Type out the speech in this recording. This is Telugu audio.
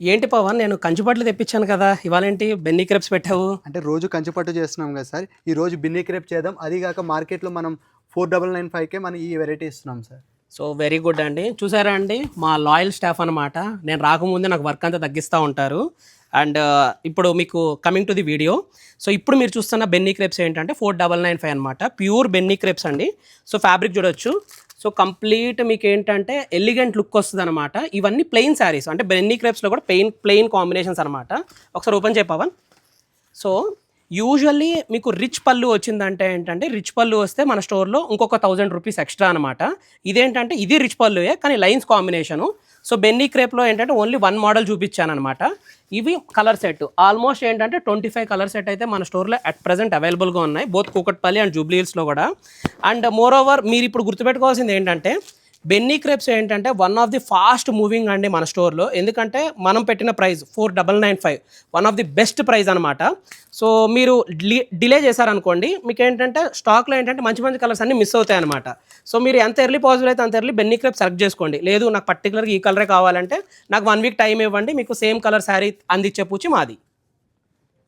ఏంటి పవన్ నేను కంచుపట్లు తెప్పించాను కదా! ఇవాళేంటి బెన్నీ క్రేప్స్ పెట్టావు? అంటే రోజు కంచిపట్టు చేస్తున్నాం కదా సార్. ఈరోజు బిన్ని క్రేప్ చేద్దాం. అది గాక మార్కెట్‌లో మనం 4995కే మనం ఈ వెరైటీ ఇస్తున్నాం సార్. సో, వెరీ గుడ్ అండి. చూసారా అండి మా లాయల్ స్టాఫ్ అనమాట. నేను రాకముందే నాకు వర్క్ అంతా తగ్గిస్తా ఉంటారు. అండ్ ఇప్పుడు మీకు coming to the video. So, ఇప్పుడు మీరు చూస్తున్న బెన్నీ క్రేప్స్ ఏంటంటే 4995 అనమాట. ప్యూర్ బెన్నీ క్రేప్స్ అండి. సో, ఫ్యాబ్రిక్ చూడొచ్చు. సో, కంప్లీట్ మీకేంటంటే ఎలిగెంట్ లుక్ వస్తదనమాట. ఇవన్నీ ప్లెయిన్ శారీస్ అంటే బెన్నీ క్రేప్స్‌లో కూడా ప్లెయిన్ కాంబినేషన్స్ అనమాట. ఒకసారి ఓపెన్ చేయి పవన్. సో యూజువల్లీ మీకు రిచ్ పళ్ళు వచ్చిందంటే ఏంటంటే రిచ్ పళ్ళు వస్తే మన స్టోర్లో ఇంకొక 1000 రూపీస్ ఎక్స్ట్రా అనమాట. ఇదేంటంటే ఇది రిచ్ పళ్ళుయే కానీ లైన్స్ కాంబినేషను. సో బెన్నీ క్రేప్లో ఏంటంటే ఓన్లీ 1 మోడల్ చూపించాను అనమాట. ఇవి కలర్ సెట్ ఆల్మోస్ట్ ఏంటంటే 25 కలర్ సెట్ అయితే మన స్టోర్లో అట్ ప్రజెంట్ అవైలబుల్గా ఉన్నాయి, బోత్ కూకట్పల్లి అండ్ జూబ్లీ హిల్స్లో కూడా. అండ్ మోర్ ఓవర్ మీరు ఇప్పుడు గుర్తుపెట్టుకోవాల్సింది ఏంటంటే బెన్నీ క్రేప్స్ ఏంటంటే one of the fast moving అండి మన స్టోర్లో. ఎందుకంటే మనం పెట్టిన price 4995 one of the best price అనమాట. సో మీరు డిలే చేశారనుకోండి మీకు ఏంటంటే స్టాక్లో ఏంటంటే మంచి మంచి కలర్స్ అన్నీ మిస్ అవుతాయి అనమాట. సో మీరు ఎంత ఎర్లీ పాసిబుల్ అయితే అంత ఎర్లీ బెన్నీ క్రేప్ సెలెక్ట్ చేసుకోండి. లేదు నాకు పర్టికులర్గా ఈ కలరే కావాలంటే నాకు 1 వీక్ టైం ఇవ్వండి, మీకు సేమ్ కలర్ శారీ అందించే పూచి మాది.